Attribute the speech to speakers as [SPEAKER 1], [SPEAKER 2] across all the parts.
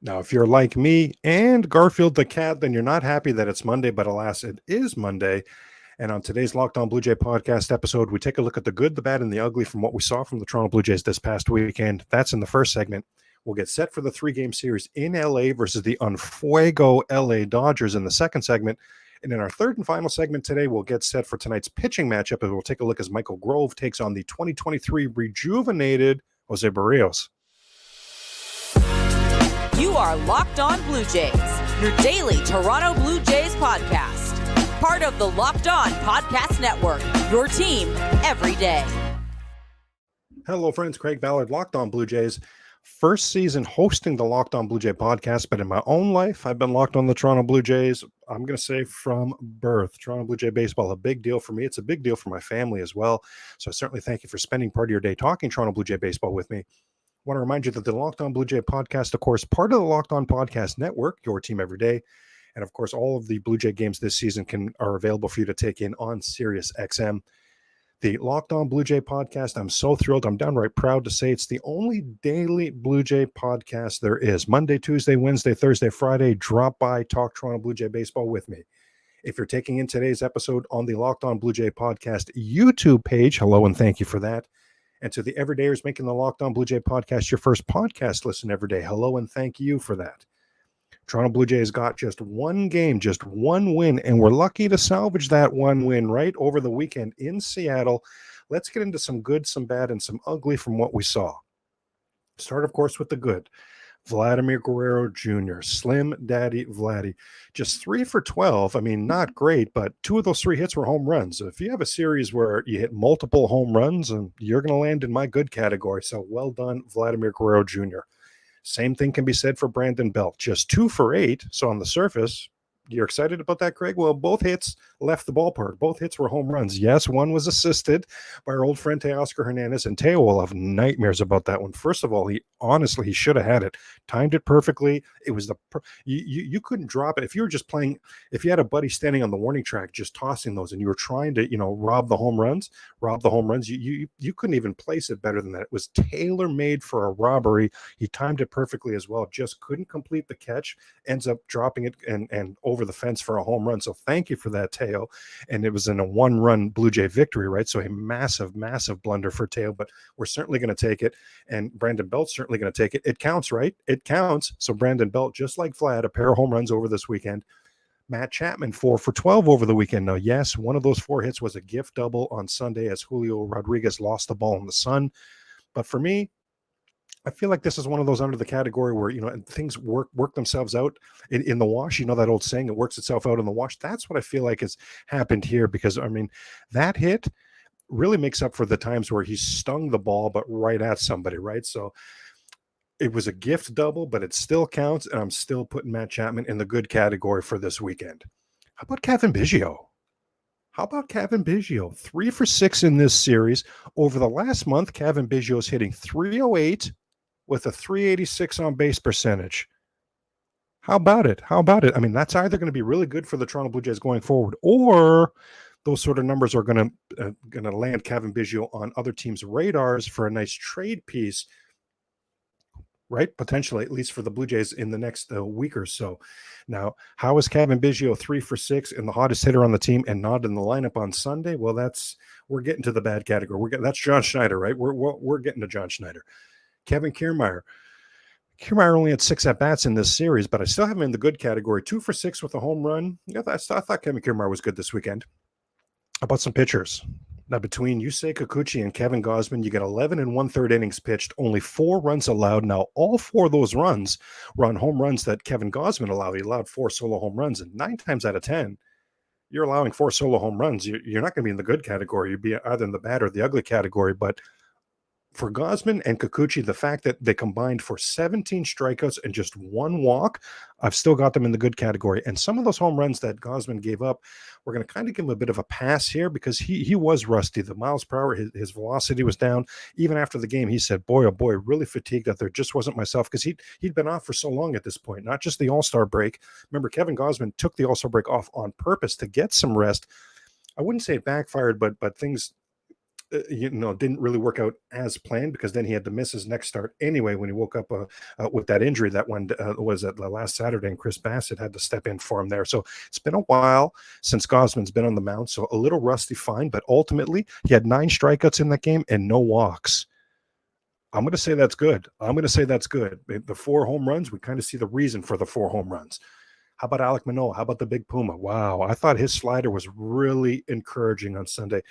[SPEAKER 1] Now, if you're like me and Garfield the cat, then you're not happy that it's Monday, but alas, it is Monday. And on today's Locked On Blue Jay podcast episode, we take a look at the good, the bad, and the ugly from what we saw from the Toronto Blue Jays this past weekend. That's in the first segment. We'll get set for the three-game series in LA versus the Unfuego LA Dodgers in the second segment. And in our third and final segment today, we'll get set for tonight's pitching matchup, and we'll take a look as Michael Grove takes on the 2023 Rejuvenated Jose Berrios.
[SPEAKER 2] You are Locked On Blue Jays, your daily Toronto Blue Jays podcast. Part of the Locked On Podcast Network, your team every day.
[SPEAKER 1] Hello, friends. Craig Ballard, Locked On Blue Jays. First season hosting the Locked On Blue Jay podcast, but in my own life, I've been locked on the Toronto Blue Jays. I'm going to say from birth. Toronto Blue Jay baseball, a big deal for me. It's a big deal for my family as well. So I certainly thank you for spending part of your day talking Toronto Blue Jay baseball with me. I want to remind you that the Locked On Blue Jay podcast, of course, part of the Locked On Podcast Network, your team every day. And of course, all of the Blue Jay games this season are available for you to take in on Sirius XM. The Locked On Blue Jay podcast, I'm so thrilled. I'm downright proud to say it's the only daily Blue Jay podcast there is. Monday, Tuesday, Wednesday, Thursday, Friday, drop by, talk Toronto Blue Jay baseball with me. If you're taking in today's episode on the Locked On Blue Jay podcast YouTube page, hello and thank you for that. And to the everydayers making the Locked On Blue Jay podcast your first podcast listen every day, hello and thank you for that. Toronto Blue Jays got just one game, just one win, and we're lucky to salvage that one win right over the weekend in Seattle. Let's get into some good, some bad, and some ugly from what we saw. Start, of course, with the good. Vladimir Guerrero Jr., Slim Daddy Vladdy, just 3 for 12. I mean, not great, but 2 of those 3 hits were home runs. If you have a series where you hit multiple home runs, you're going to land in my good category. So well done, Vladimir Guerrero Jr. Same thing can be said for Brandon Belt, just 2 for 8. So on the surface, you're excited about that, Craig? Well, both hits left the ballpark. Both hits were home runs. Yes, one was assisted by our old friend Teoscar Hernandez, and Teo will have nightmares about that one. First of all, he should have had it. Timed it perfectly. It was you couldn't drop it. If you were just playing, if you had a buddy standing on the warning track just tossing those and you were trying to, rob the home runs, you couldn't even place it better than that. It was tailor-made for a robbery. He timed it perfectly as well. Just couldn't complete the catch. Ends up dropping it and over the fence for a home run. So thank you for that, Teo. And it was in a 1-run Blue Jay victory, right? So a massive, massive blunder for Teo, but we're certainly going to take it. And Brandon Belt's certainly going to take it. It counts, right? It counts. So Brandon Belt, just like Vlad, a pair of home runs over this weekend. Matt Chapman, 4 for 12 over the weekend. Now, yes, one of those 4 hits was a gift double on Sunday as Julio Rodriguez lost the ball in the sun. But for me, I feel like this is one of those under the category where, things work themselves out in the wash. That old saying, it works itself out in the wash. That's what I feel like has happened here because, that hit really makes up for the times where he stung the ball, but right at somebody, right? So it was a gift double, but it still counts, and I'm still putting Matt Chapman in the good category for this weekend. How about Kevin Biggio? 3 for 6 in this series. Over the last month, Kevin Biggio is hitting .308 with a .386 on base percentage. How about it? That's either going to be really good for the Toronto Blue Jays going forward, or those sort of numbers are going to land Kevin Biggio on other teams' radars for a nice trade piece, right? Potentially, at least for the Blue Jays in the next week or so. Now, how is Kevin Biggio 3 for 6 and the hottest hitter on the team and not in the lineup on Sunday? Well, we're getting to the bad category. That's John Schneider, right? We're getting to John Schneider. Kevin Kiermaier. Kiermaier only had 6 at-bats in this series, but I still have him in the good category. 2 for 6 with a home run. Yeah, I thought Kevin Kiermaier was good this weekend. How about some pitchers? Now, between Yusei Kikuchi and Kevin Gausman, you get 11 and 1/3 innings pitched, only 4 runs allowed. Now, all 4 of those runs were on home runs that Kevin Gausman allowed. He allowed 4 solo home runs, and 9 times out of 10, you're allowing 4 solo home runs. You're not going to be in the good category. You'd be either in the bad or the ugly category, but for Gausman and Kikuchi, the fact that they combined for 17 strikeouts and just 1 walk, I've still got them in the good category. And some of those home runs that Gausman gave up, we're going to kind of give him a bit of a pass here because he was rusty. The miles per hour, his velocity was down. Even after the game, he said, boy, oh boy, really fatigued out there. Just wasn't myself because he'd been off for so long at this point, not just the All-Star break. Remember, Kevin Gausman took the All-Star break off on purpose to get some rest. I wouldn't say it backfired, but things didn't really work out as planned, because then he had to miss his next start anyway when he woke up with that injury that one was at the last Saturday, and Chris Bassett had to step in for him there. So it's been a while since Gausman's been on the mound, so a little rusty, fine, but ultimately he had 9 strikeouts in that game and no walks. I'm going to say that's good. The 4 home runs, we kind of see the reason for the 4 home runs. How about Alek Manoah? How about the big Puma? Wow, I thought his slider was really encouraging on Sunday.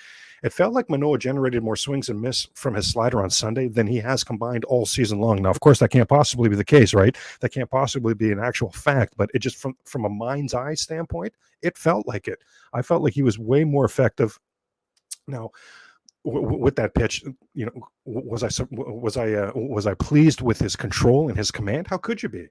[SPEAKER 1] It felt like Manoah generated more swings and miss from his slider on Sunday than he has combined all season long. Now, of course, that can't possibly be the case, right? That can't possibly be an actual fact, but it just from a mind's eye standpoint, it felt like it. I felt like he was way more effective. Now, with that pitch, was I pleased with his control and his command? How could you be?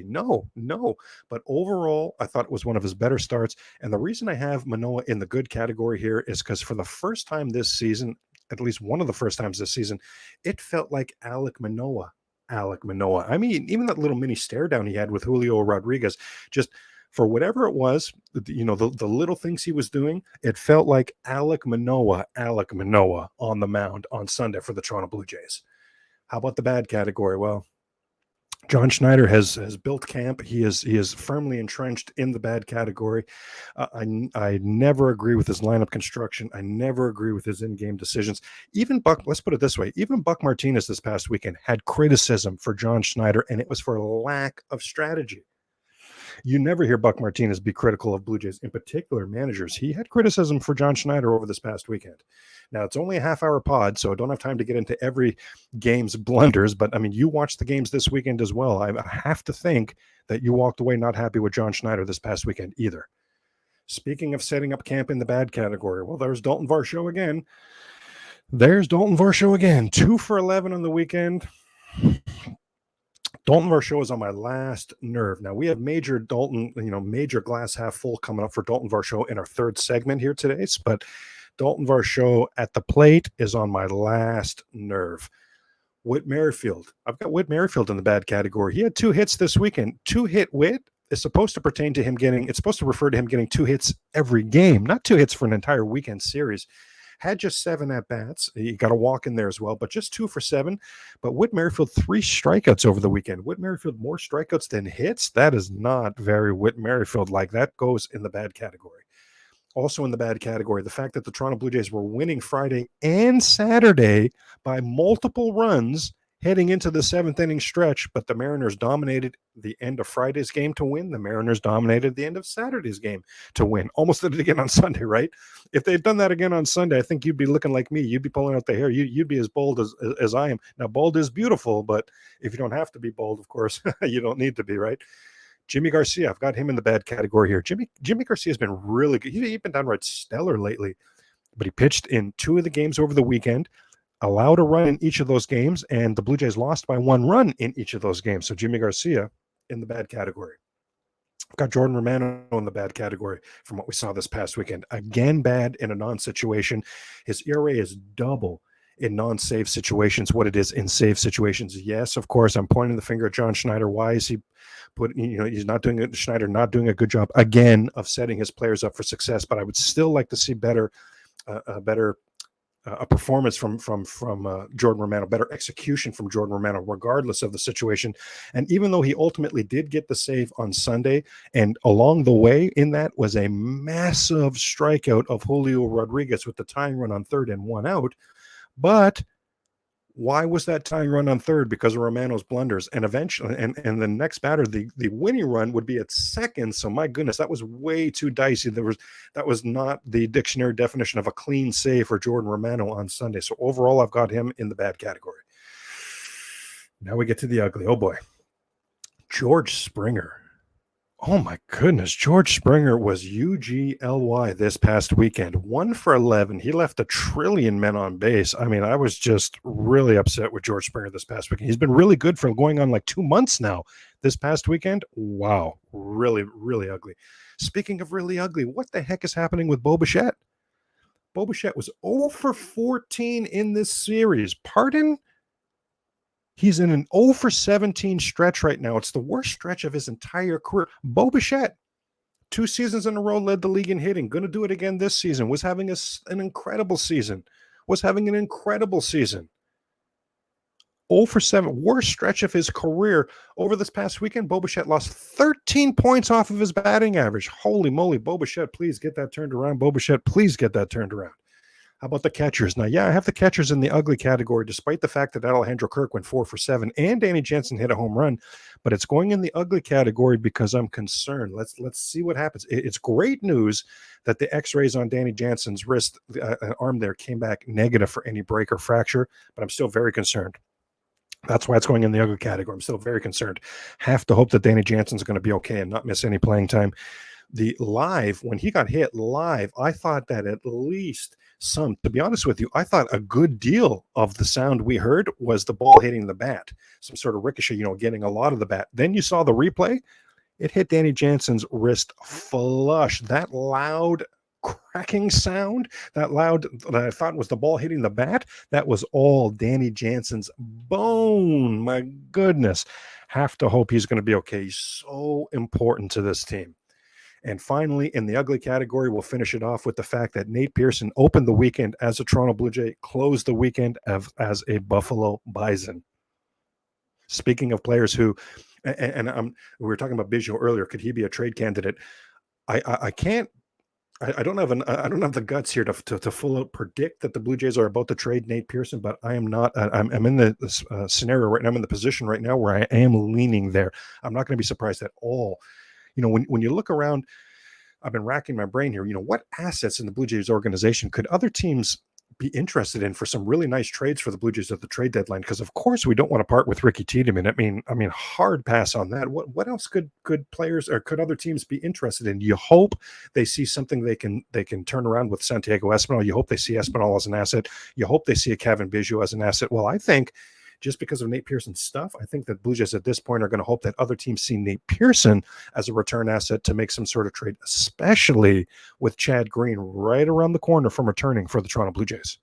[SPEAKER 1] No. But overall, I thought it was one of his better starts. And the reason I have Manoah in the good category here is because for the first time this season, at least one of the first times this season, it felt like Alek Manoah. I mean, even that little mini stare down he had with Julio Rodriguez, just for whatever it was, the little things he was doing, it felt like Alek Manoah on the mound on Sunday for the Toronto Blue Jays. How about the bad category? Well, John Schneider has built camp. He is firmly entrenched in the bad category. I never agree with his lineup construction. I never agree with his in-game decisions. Even Buck, let's put it this way, even Buck Martinez this past weekend had criticism for John Schneider, and it was for lack of strategy. You never hear Buck Martinez be critical of Blue Jays, in particular managers. He had criticism for John Schneider over this past weekend. Now, it's only a half-hour pod, so I don't have time to get into every game's blunders, but, I mean, you watched the games this weekend as well. I have to think that you walked away not happy with John Schneider this past weekend either. Speaking of setting up camp in the bad category, well, there's Dalton Varsho again. 2 for 11 on the weekend. Dalton Varsho is on my last nerve. Now, we have major glass half full coming up for Dalton Varsho in our third segment here today, but Dalton Varsho at the plate is on my last nerve. Whit Merrifield. I've got Whit Merrifield in the bad category. He had 2 hits this weekend. 2-hit Whit is supposed to pertain to him it's supposed to refer to him getting 2 hits every game, not 2 hits for an entire weekend series. Had just 7 at-bats. He got a walk in there as well, but just 2 for 7. But Whit Merrifield, 3 strikeouts over the weekend. Whit Merrifield, more strikeouts than hits? That is not very Whit Merrifield. Like, that goes in the bad category. Also in the bad category, the fact that the Toronto Blue Jays were winning Friday and Saturday by multiple runs heading into the 7th inning stretch, but the Mariners dominated the end of Friday's game to win. The Mariners dominated the end of Saturday's game to win. Almost did it again on Sunday, right? If they'd done that again on Sunday, I think you'd be looking like me. You'd be pulling out the hair. You'd be as bold as I am. Now, bold is beautiful, but if you don't have to be bold, of course, you don't need to be, right? Jimmy Garcia, I've got him in the bad category here. Jimmy Garcia has been really good. He's been downright stellar lately, but he pitched in 2 of the games over the weekend, allowed a run in each of those games, and the Blue Jays lost by 1 run in each of those games. So Jimmy Garcia in the bad category. I've got Jordan Romano in the bad category from what we saw this past weekend. Again, bad in a non-situation. His ERA is double in non-save situations what it is in save situations. Yes, of course, I'm pointing the finger at John Schneider. Why is he he's not doing it? Schneider not doing a good job again of setting his players up for success, but I would still like to see a performance from Jordan Romano, better execution from Jordan Romano, regardless of the situation. And even though he ultimately did get the save on Sunday, and along the way in that was a massive strikeout of Julio Rodriguez with the tying run on 3rd and 1 out. But why was that tying run on 3rd? Because of Romano's blunders. And eventually, and the next batter, the winning run would be at 2nd. So my goodness, that was way too dicey. That was not the dictionary definition of a clean save for Jordan Romano on Sunday. So overall, I've got him in the bad category. Now we get to the ugly. Oh boy. George Springer. Oh my goodness. George Springer was UGLY this past weekend. 1 for 11. He left 1 trillion men on base. I mean, I was just really upset with George Springer this past weekend. He's been really good for going on like 2 months now. This past weekend, wow. Really, really ugly. Speaking of really ugly, what the heck is happening with Bo Bichette? Bo Bichette was 0 for 14 in this series. Pardon? He's in an 0 for 17 stretch right now. It's the worst stretch of his entire career. Bo Bichette, 2 seasons in a row, led the league in hitting. Going to do it again this season. Was having an incredible season. was having an incredible season. 0 for 7, worst stretch of his career. Over this past weekend, Bo Bichette lost 13 points off of his batting average. Holy moly, Bo Bichette, please get that turned around. Bo Bichette, please get that turned around. How about the catchers? Now, yeah, I have the catchers in the ugly category, despite the fact that Alejandro Kirk went 4 for 7 and Danny Jansen hit a home run, but it's going in the ugly category because I'm concerned. Let's see what happens. It's great news that the x-rays on Danny Jansen's wrist, arm there, came back negative for any break or fracture, but I'm still very concerned. That's why it's going in the ugly category. I'm still very concerned. Have to hope that Danny Jansen's going to be okay and not miss any playing time. When he got hit live, I thought that at least to be honest with you, I thought a good deal of the sound we heard was the ball hitting the bat, some sort of ricochet, getting a lot of the bat. Then you saw the replay. It hit Danny Jansen's wrist flush. That loud cracking sound, that I thought was the ball hitting the bat, that was all Danny Jansen's bone. My goodness. Have to hope he's going to be okay. He's so important to this team. And finally, in the ugly category, we'll finish it off with the fact that Nate Pearson opened the weekend as a Toronto Blue Jay, closed the weekend as a Buffalo Bison. Speaking of players who, we were talking about Biggio earlier, could he be a trade candidate? I don't have the guts here to full out predict that the Blue Jays are about to trade Nate Pearson, but I am not. I'm in the scenario right now. I'm in the position right now where I am leaning there. I'm not going to be surprised at all. When you look around, I've been racking my brain here. What assets in the Blue Jays organization could other teams be interested in for some really nice trades for the Blue Jays at the trade deadline? Because of course we don't want to part with Ricky Tiedemann. I mean, hard pass on that. What else could players or could other teams be interested in? You hope they see something they can turn around with Santiago Espinal. You hope they see Espinal as an asset. You hope they see a Kevin Biggio as an asset. Well, I think just because of Nate Pearson's stuff, I think that Blue Jays at this point are going to hope that other teams see Nate Pearson as a return asset to make some sort of trade, especially with Chad Green right around the corner from returning for the Toronto Blue Jays.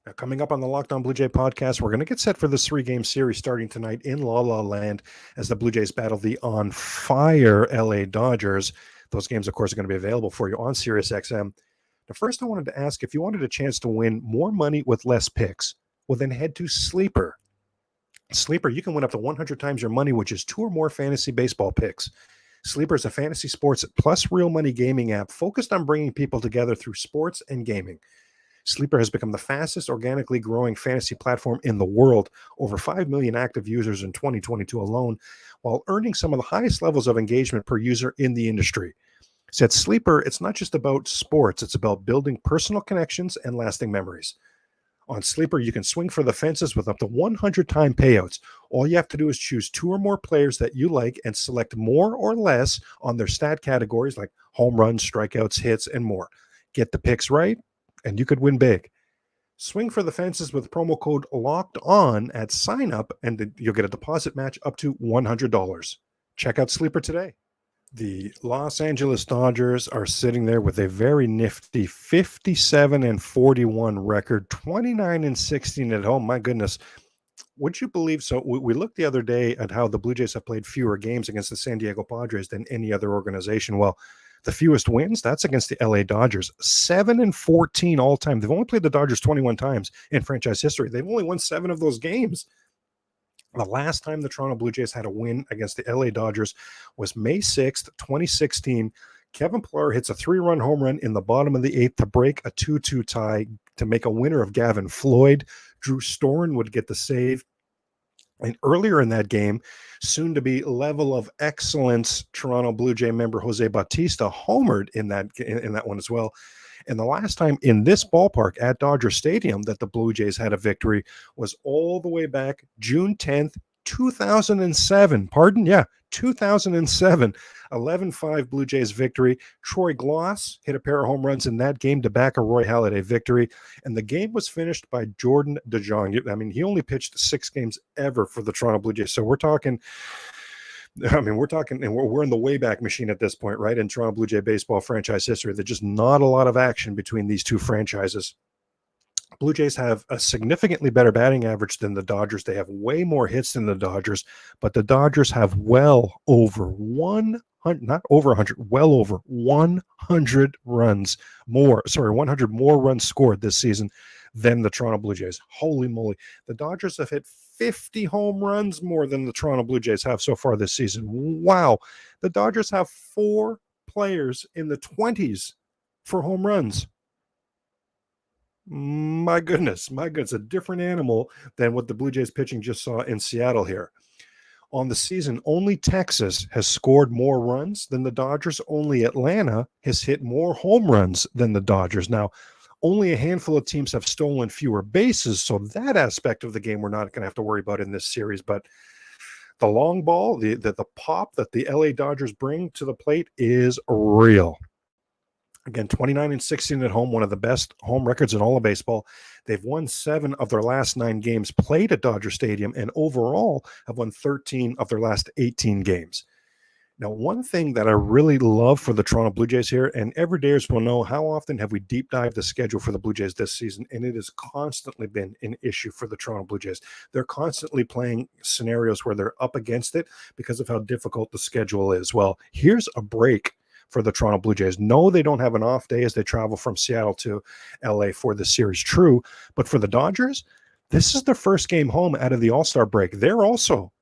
[SPEAKER 1] Now, coming up on the Locked On Blue Jay podcast, we're going to get set for this 3-game series starting tonight in La La Land as the Blue Jays battle the on fire LA Dodgers. Those games, of course, are going to be available for you on SiriusXM. Now, first, I wanted to ask if you wanted a chance to win more money with less picks. Well, then head to Sleeper. Sleeper, you can win up to 100 times your money, which is 2 or more fantasy baseball picks. Sleeper is a fantasy sports plus real money gaming app focused on bringing people together through sports and gaming. Sleeper has become the fastest organically growing fantasy platform in the world, over 5 million active users in 2022 alone, while earning some of the highest levels of engagement per user in the industry. So at Sleeper, it's not just about sports, it's about building personal connections and lasting memories. On Sleeper, you can swing for the fences with up to 100-time payouts. All you have to do is choose 2 or more players that you like and select more or less on their stat categories like home runs, strikeouts, hits, and more. Get the picks right, and you could win big. Swing for the fences with promo code LOCKEDON at sign up, and you'll get a deposit match up to $100. Check out Sleeper today. The Los Angeles Dodgers are sitting there with a very nifty 57-41 record, 29-16 at home. My goodness. Would you believe so? We looked the other day at how the Blue Jays have played fewer games against the San Diego Padres than any other organization. Well, the fewest wins, that's against the LA Dodgers, 7-14 all time. They've only played the Dodgers 21 times in franchise history. They've only won 7 of those games. The last time the Toronto Blue Jays had a win against the LA Dodgers was May 6th, 2016. Kevin Pillar hits a 3-run home run in the bottom of the 8th to break a 2-2 tie to make a winner of Gavin Floyd. Drew Storen would get the save. And earlier in that game, soon to be level of excellence Toronto Blue Jay member Jose Bautista homered in that one as well. And the last time in this ballpark at Dodger Stadium that the Blue Jays had a victory was all the way back June 10th, 2007. 2007. 11-5 Blue Jays victory. Troy Gloss hit a pair of home runs in that game to back a Roy Halladay victory. And the game was finished by Jordan DeJong. I mean, he only pitched 6 games ever for the Toronto Blue Jays. So we're talking, and we're in the Wayback Machine at this point, right? In Toronto Blue Jay baseball franchise history. There's just not a lot of action between these two franchises. Blue Jays have a significantly better batting average than the Dodgers. They have way more hits than the Dodgers, but the Dodgers have well over 100, not over 100, well over 100 runs more, 100 more runs scored this season than the Toronto Blue Jays. Holy moly. The Dodgers have hit 50 home runs more than the Toronto Blue Jays have so far this season. Wow. The Dodgers have 4 players in the 20s for home runs. My goodness, a different animal than what the Blue Jays pitching just saw in Seattle here. On the season, only Texas has scored more runs than the Dodgers. Only Atlanta has hit more home runs than the Dodgers. Now, only a handful of teams have stolen fewer bases, so that aspect of the game we're not going to have to worry about in this series. But the long ball, the pop that the LA Dodgers bring to the plate is real. Again, 29-16 at home, one of the best home records in all of baseball. They've won 7 of their last 9 games played at Dodger Stadium, and overall have won 13 of their last 18 games. Now, one thing that I really love for the Toronto Blue Jays here, and everydayers will know how often have we deep dived the schedule for the Blue Jays this season, and it has constantly been an issue for the Toronto Blue Jays. They're constantly playing scenarios where they're up against it because of how difficult the schedule is. Well, here's a break for the Toronto Blue Jays. No, they don't have an off day as they travel from Seattle to LA for the series. True, but for the Dodgers, this is their first game home out of the All-Star break. They also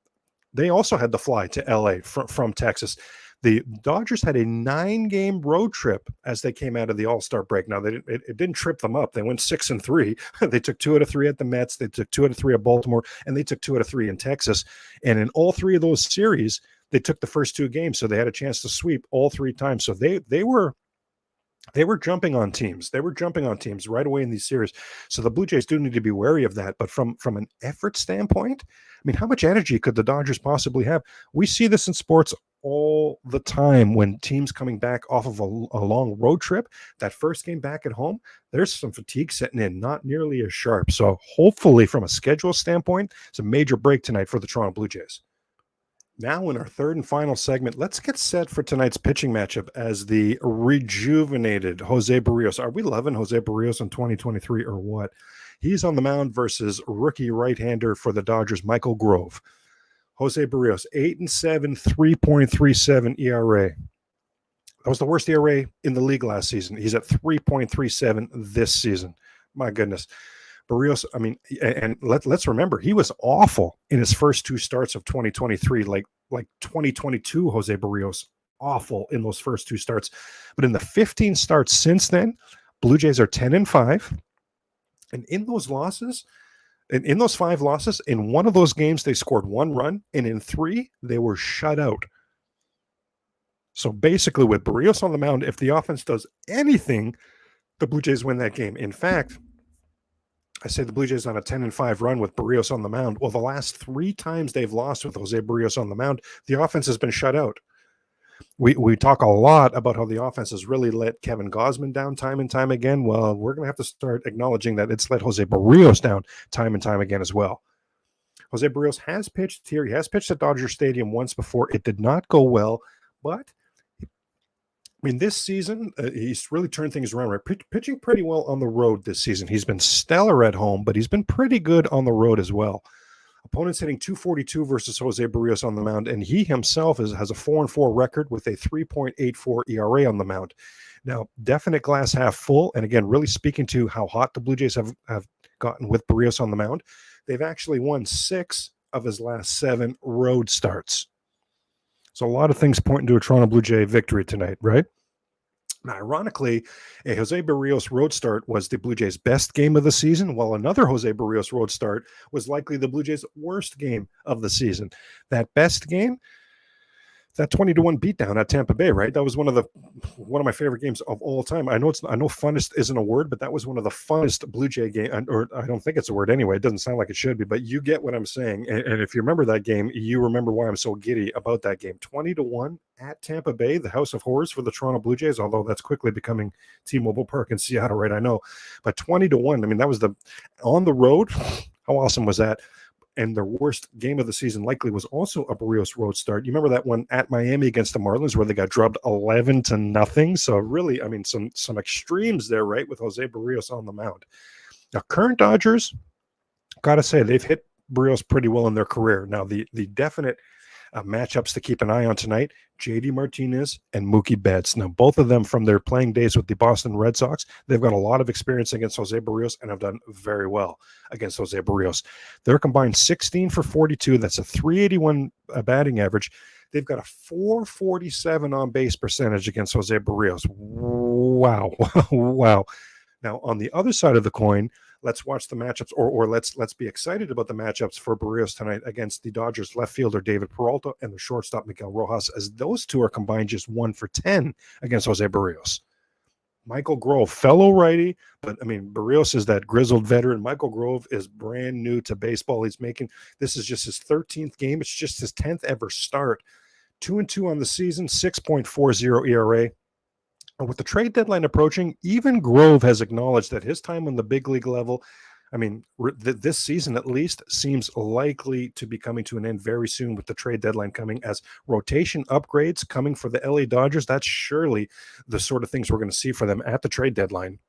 [SPEAKER 1] had to fly to LA from Texas. The Dodgers had a 9-game road trip as they came out of the All-Star break. Now, it didn't trip them up. They went 6-3. They took 2 out of 3 at the Mets. They took 2 out of 3 at Baltimore, and they took 2 out of 3 in Texas. And in all 3 of those series, they took the first 2 games, so they had a chance to sweep all 3 times. So they were jumping on teams. They were jumping on teams right away in these series. So the Blue Jays do need to be wary of that. But from an effort standpoint, I mean, how much energy could the Dodgers possibly have? We see this in sports all the time when teams coming back off of a long road trip, that first game back at home, there's some fatigue setting in, not nearly as sharp. So hopefully from a schedule standpoint, it's a major break tonight for the Toronto Blue Jays. Now in our third and final segment, let's get set for tonight's pitching matchup as the rejuvenated Jose Berrios. Are we loving Jose Berrios in 2023 or what? He's on the mound versus rookie right-hander for the Dodgers, Michael Grove. Jose Berrios, 8-7, 3.37 ERA. That was the worst ERA in the league last season. He's at 3.37 this season. My goodness. Barrios, I mean, and let's remember, he was awful in his first 2 starts of 2023, like 2022 Jose Berrios, awful in those first 2 starts. But in the 15 starts since then, Blue Jays are 10-5. And in those losses, in those 5 losses, in one of those games, they scored 1 run, and in 3, they were shut out. So basically, with Barrios on the mound, if the offense does anything, the Blue Jays win that game. In fact, I say the Blue Jays on a 10-5 run with Barrios on the mound. Well, the last 3 times they've lost with Jose Berrios on the mound, the offense has been shut out. We talk a lot about how the offense has really let Kevin Gausman down time and time again. Well, we're going to have to start acknowledging that it's let Jose Berrios down time and time again as well. Jose Berrios has pitched here. He has pitched at Dodger Stadium once before. It did not go well, but I mean, this season, he's really turned things around, right? Pitching pretty well on the road this season. He's been stellar at home, but he's been pretty good on the road as well. Opponents hitting .242 versus Jose Berrios on the mound, and he himself has a 4-4 record with a 3.84 ERA on the mound. Now, definite glass half full, and again, really speaking to how hot the Blue Jays have gotten with Berrios on the mound, they've actually won 6 of his last 7 road starts. So a lot of things pointing to a Toronto Blue Jay victory tonight, right? Now, ironically, a Jose Berrios road start was the Blue Jays' best game of the season, while another Jose Berrios road start was likely the Blue Jays' worst game of the season. That best game, that 20-1 beatdown at Tampa Bay, right? That was one of my favorite games of all time. I know funnest isn't a word, but that was one of the funnest Blue Jay game, or I don't think it's a word anyway. It doesn't sound like it should be, but you get what I'm saying. And if you remember that game, you remember why I'm so giddy about that game. 20-1 at Tampa Bay, the House of Horrors for the Toronto Blue Jays, although that's quickly becoming T-Mobile Park in Seattle, right? I know, but 20-1. I mean, that was on the road. How awesome was that? And their worst game of the season likely was also a Barrios road start. You remember that one at Miami against the Marlins where they got drubbed 11-0. So really, I mean, some extremes there, right, with Jose Berrios on the mound. Now, current Dodgers, got to say, they've hit Barrios pretty well in their career. Now, the definite matchups to keep an eye on tonight, JD Martinez and Mookie Betts. Now, both of them from their playing days with the Boston Red Sox, they've got a lot of experience against Jose Berrios and have done very well against Jose Berrios. They're combined 16 for 42. That's a 381 batting average. They've got a 447 on base percentage against Jose Berrios. Wow. Wow. Now, on the other side of the coin, let's watch the matchups, or let's be excited about the matchups for Barrios tonight against the Dodgers left fielder David Peralta and the shortstop Miguel Rojas, as those two are combined just 1 for 10 against Jose Berrios. Michael Grove, fellow righty, but I mean, Barrios is that grizzled veteran. Michael Grove is brand new to baseball. This is just his 13th game. It's just his 10th ever start. 2-2 on the season, 6.40 ERA. And with the trade deadline approaching, even Grove has acknowledged that his time on the big league level, I mean, this season at least, seems likely to be coming to an end very soon with the trade deadline coming, as rotation upgrades coming for the LA Dodgers. That's surely the sort of things we're going to see for them at the trade deadline.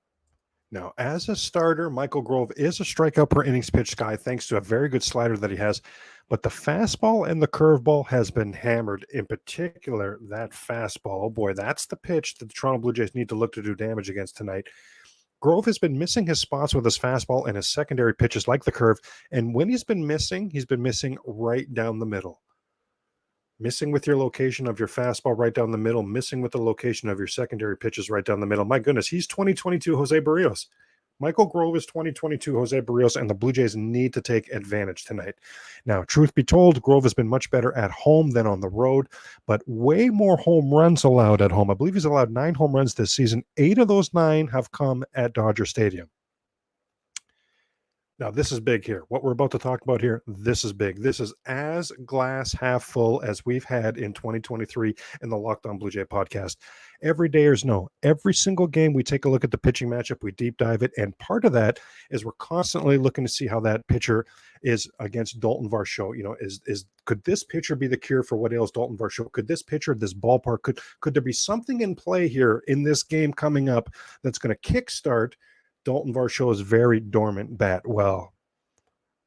[SPEAKER 1] Now, as a starter, Michael Grove is a strikeout per innings pitched guy, thanks to a very good slider that he has. But the fastball and the curveball has been hammered. In particular, that fastball. Oh boy, that's the pitch that the Toronto Blue Jays need to look to do damage against tonight. Grove has been missing his spots with his fastball and his secondary pitches like the curve. And when he's been missing right down the middle. Missing with your location of your fastball right down the middle, missing with the location of your secondary pitches right down the middle. My goodness, he's 2022 Jose Berrios. Michael Grove is 2022 Jose Berrios, and the Blue Jays need to take advantage tonight. Now, truth be told, Grove has been much better at home than on the road, but way more home runs allowed at home. I believe he's allowed 9 home runs this season. 8 of those 9 have come at Dodger Stadium. Now, this is big here. What we're about to talk about here, this is big. This is as glass half full as we've had in 2023 in the Locked On Blue Jay podcast. Every dayers know, every single game we take a look at the pitching matchup, we deep dive it, and part of that is we're constantly looking to see how that pitcher is against Dalton Varsho. You know, could this pitcher be the cure for what ails Dalton Varsho? Could this pitcher, this ballpark, could there be something in play here in this game coming up that's going to kickstart Dalton Varsho's very dormant bat? Well,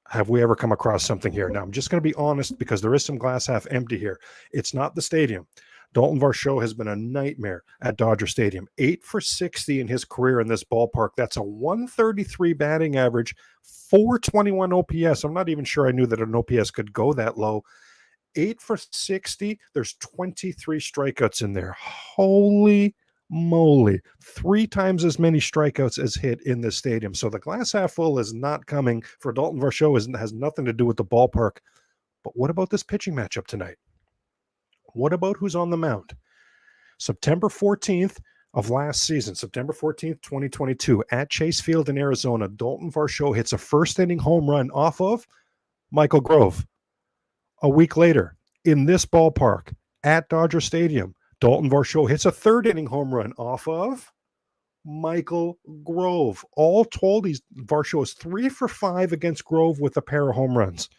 [SPEAKER 1] have we ever come across something here? Now, I'm just going to be honest, because there is some glass half empty here. It's not the stadium. Dalton Varsho has been a nightmare at Dodger Stadium. 8 for 60 in his career in this ballpark. That's a 133 batting average, 421 OPS. I'm not even sure I knew that an OPS could go that low. 8 for 60. There's 23 strikeouts in there. Holy moly, 3 times as many strikeouts as hit in this stadium. So the glass half full is not coming for Dalton Varsho. Has nothing to do with the ballpark. But what about this pitching matchup tonight? What about who's on the mound? September 14th of last season, September 14th, 2022, at Chase Field in Arizona, Dalton Varsho hits a first-inning home run off of Michael Grove. A week later, in this ballpark, at Dodger Stadium, Dalton Varsho hits a third-inning home run off of Michael Grove. All told, Varsho is 3 for 5 against Grove with a pair of home runs.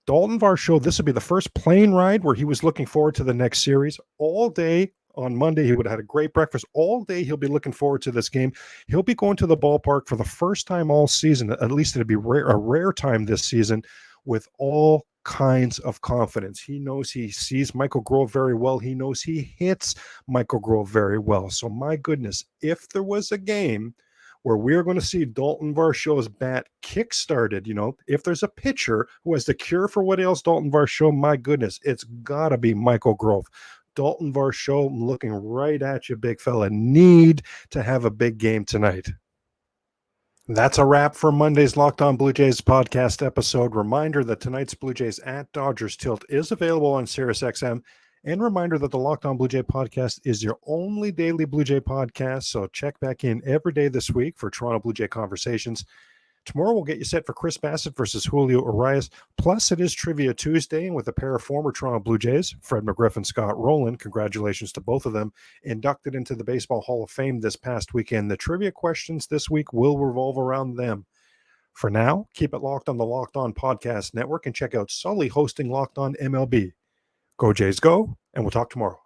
[SPEAKER 1] Dalton Varsho, this would be the first plane ride where he was looking forward to the next series. All day on Monday, he would have had a great breakfast. All day, he'll be looking forward to this game. He'll be going to the ballpark for the first time all season. At least it'd be a rare time this season, with all kinds of confidence. He knows he sees Michael Grove very well. He knows he hits Michael Grove very well. So my goodness, if there was a game where we're going to see Dalton Varsho's bat kick-started, you know, if there's a pitcher who has the cure for what ails Dalton Varsho, my goodness, it's got to be Michael Grove. Dalton Varsho, I'm looking right at you, big fella. Need to have a big game tonight. That's a wrap for Monday's Locked On Blue Jays podcast episode. Reminder that tonight's Blue Jays at Dodgers Tilt is available on SiriusXM. And reminder that the Locked On Blue Jay podcast is your only daily Blue Jay podcast. So check back in every day this week for Toronto Blue Jay conversations. Tomorrow we'll get you set for Chris Bassett versus Julio Urias. Plus, it is Trivia Tuesday, and with a pair of former Toronto Blue Jays, Fred McGriff and Scott Rowland, congratulations to both of them, inducted into the Baseball Hall of Fame this past weekend. The trivia questions this week will revolve around them. For now, keep it locked on the Locked On Podcast Network and check out Sully hosting Locked On MLB. Go Jays go, and we'll talk tomorrow.